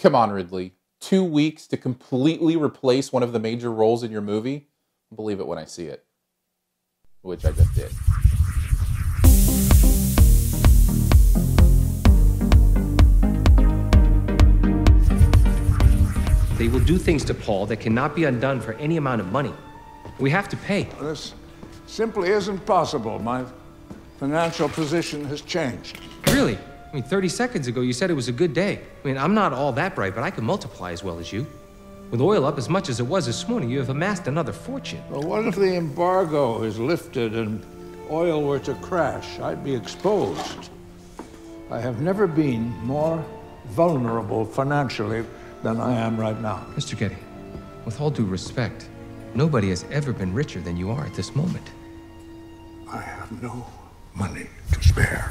Come on, Ridley. 2 weeks to completely replace one of the major roles in your movie? I'll believe it when I see it. Which I just did. They will do things to Paul that cannot be undone for any amount of money. We have to pay. This simply isn't possible. My financial position has changed. Really? I mean, 30 seconds ago you said it was a good day. I mean, I'm not all that bright, but I can multiply as well as you. With oil up as much as it was this morning, you have amassed another fortune. Well, what if the embargo is lifted and oil were to crash? I'd be exposed. I have never been more vulnerable financially than I am right now. Mr. Getty, with all due respect, nobody has ever been richer than you are at this moment. I have no money to spare.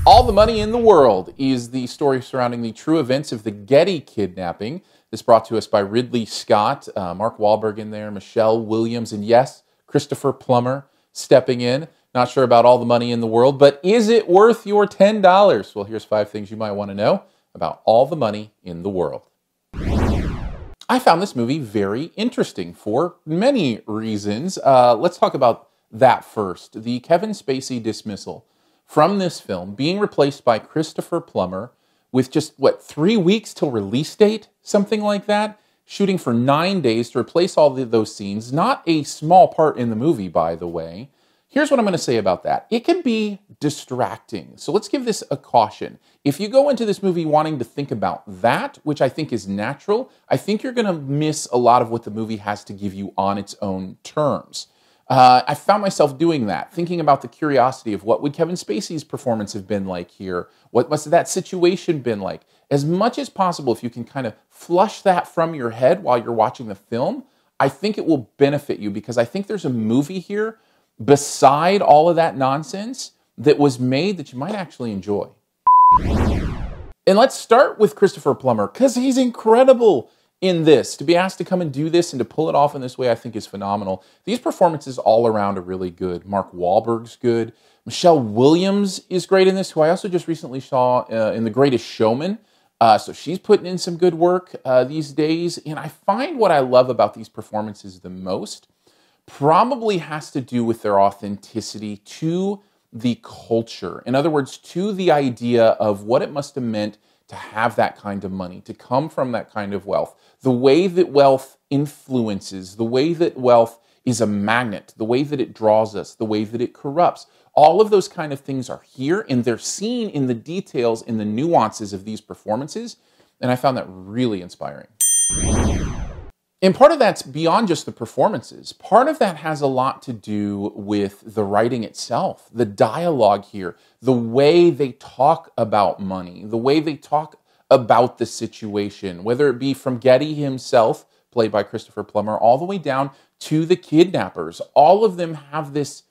All the Money in the World is the story surrounding the true events of the Getty kidnapping. This brought to us by Ridley Scott, Mark Wahlberg in there, Michelle Williams, and yes, Christopher Plummer stepping in. Not sure about all the money in the world, but is it worth your $10? Well, here's 5 things you might want to know about all the money in the world. I found this movie very interesting for many reasons. Let's talk about that first. The Kevin Spacey dismissal from this film being replaced by Christopher Plummer with just, 3 weeks till release date? Something like that. Shooting for 9 days to replace all those scenes. Not a small part in the movie, by the way. Here's what I'm going to say about that. It can be distracting. So let's give this a caution. If you go into this movie wanting to think about that, which I think is natural, I think you're going to miss a lot of what the movie has to give you on its own terms. I found myself doing that, thinking about the curiosity of what would Kevin Spacey's performance have been like here? What must that situation been like? As much as possible, if you can kind of flush that from your head while you're watching the film, I think it will benefit you, because I think there's a movie here beside all of that nonsense that was made that you might actually enjoy. And let's start with Christopher Plummer, because he's incredible in this. To be asked to come and do this and to pull it off in this way, I think is phenomenal. These performances all around are really good. Mark Wahlberg's good. Michelle Williams is great in this, who I also just recently saw in The Greatest Showman. So she's putting in some good work these days. And I find what I love about these performances the most probably has to do with their authenticity to the culture. In other words, to the idea of what it must have meant to have that kind of money, to come from that kind of wealth, the way that wealth influences, the way that wealth is a magnet, the way that it draws us, the way that it corrupts. All of those kind of things are here, and they're seen in the details, in the nuances of these performances, and I found that really inspiring. And part of that's beyond just the performances. Part of that has a lot to do with the writing itself, the dialogue here, the way they talk about money, the way they talk about the situation, whether it be from Getty himself, played by Christopher Plummer, all the way down to the kidnappers. All of them have this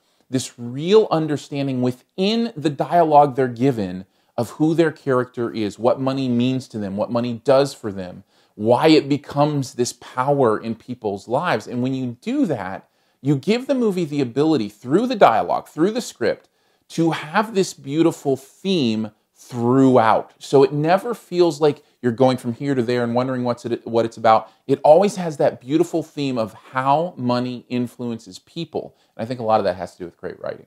real understanding within the dialogue they're given of who their character is, what money means to them, what money does for them, why it becomes this power in people's lives. And when you do that, you give the movie the ability, through the dialogue, through the script, to have this beautiful theme throughout. So it never feels like you're going from here to there and wondering what it's about. It always has that beautiful theme of how money influences people. And I think a lot of that has to do with great writing.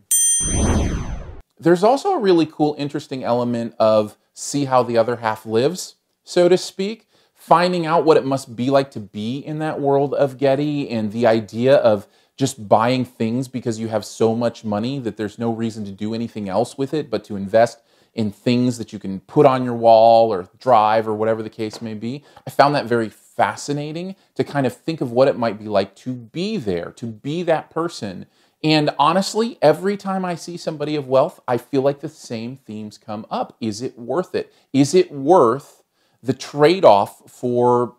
There's also a really cool, interesting element of see how the other half lives, so to speak. Finding out what it must be like to be in that world of Getty, and the idea of just buying things because you have so much money that there's no reason to do anything else with it but to invest in things that you can put on your wall or drive or whatever the case may be. I found that very fascinating to kind of think of what it might be like to be there, to be that person. And honestly, every time I see somebody of wealth, I feel like the same themes come up. Is it worth it? Is it worth the trade-off for,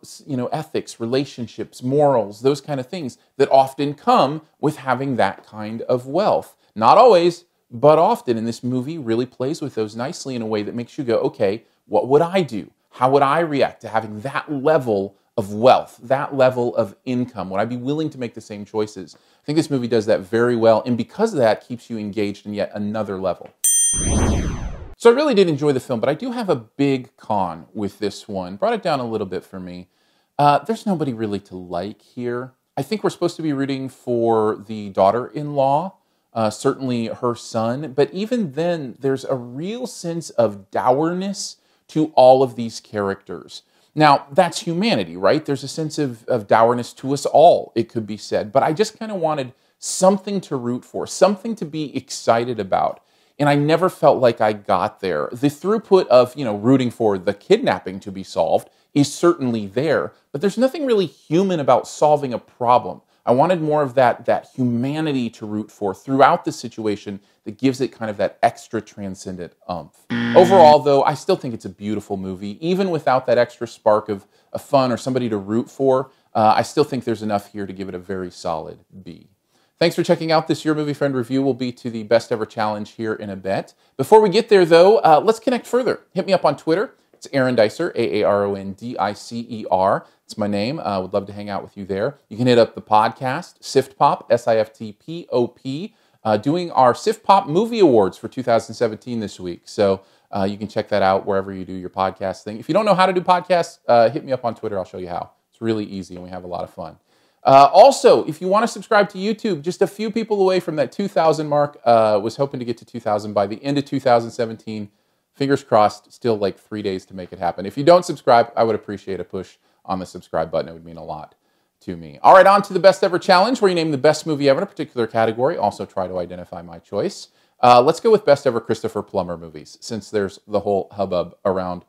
ethics, relationships, morals, those kind of things that often come with having that kind of wealth? Not always, but often. And this movie really plays with those nicely in a way that makes you go, okay, what would I do? How would I react to having that level of wealth, that level of income? Would I be willing to make the same choices? I think this movie does that very well, and because of that, keeps you engaged in yet another level. So I really did enjoy the film, but I do have a big con with this one. Brought it down a little bit for me. There's nobody really to like here. I think we're supposed to be rooting for the daughter-in-law, certainly her son, but even then, there's a real sense of dourness to all of these characters. Now, that's humanity, right? There's a sense of dourness to us all, it could be said, but I just kind of wanted something to root for, something to be excited about. And I never felt like I got there. The throughput of, rooting for the kidnapping to be solved is certainly there, but there's nothing really human about solving a problem. I wanted more of that humanity to root for throughout the situation that gives it kind of that extra transcendent oomph. Overall, though, I still think it's a beautiful movie. Even without that extra spark of fun or somebody to root for, I still think there's enough here to give it a very solid B. Thanks for checking out this Your Movie Friend review. We'll be to the Best Ever Challenge here in a bit. Before we get there, though, let's connect further. Hit me up on Twitter. It's Aaron Dicer, Aarondicer. It's my name. Would love to hang out with you there. You can hit up the podcast, SiftPop, SiftPop, doing our SiftPop Movie Awards for 2017 this week. So you can check that out wherever you do your podcast thing. If you don't know how to do podcasts, hit me up on Twitter. I'll show you how. It's really easy, and we have a lot of fun. Also, if you want to subscribe to YouTube, just a few people away from that 2,000 mark. Was hoping to get to 2,000 by the end of 2017. Fingers crossed, still like 3 days to make it happen. If you don't subscribe, I would appreciate a push on the subscribe button. It would mean a lot to me. All right, on to the Best Ever Challenge, where you name the best movie ever in a particular category. Also try to identify my choice. Let's go with Best Ever Christopher Plummer movies, since there's the whole hubbub around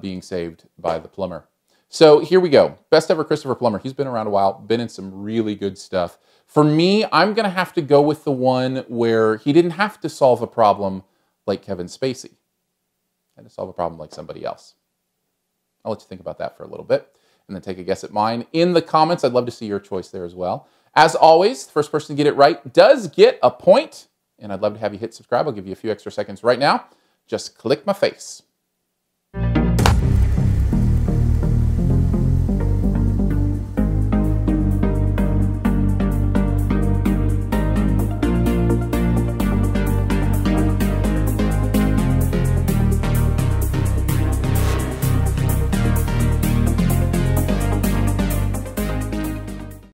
being saved by the plumber. So here we go. Best Ever Christopher Plummer. He's been around a while, been in some really good stuff. For me, I'm going to have to go with the one where he didn't have to solve a problem like Kevin Spacey. He had to solve a problem like somebody else. I'll let you think about that for a little bit and then take a guess at mine in the comments. I'd love to see your choice there as well. As always, the first person to get it right does get a point, and I'd love to have you hit subscribe. I'll give you a few extra seconds right now. Just click my face.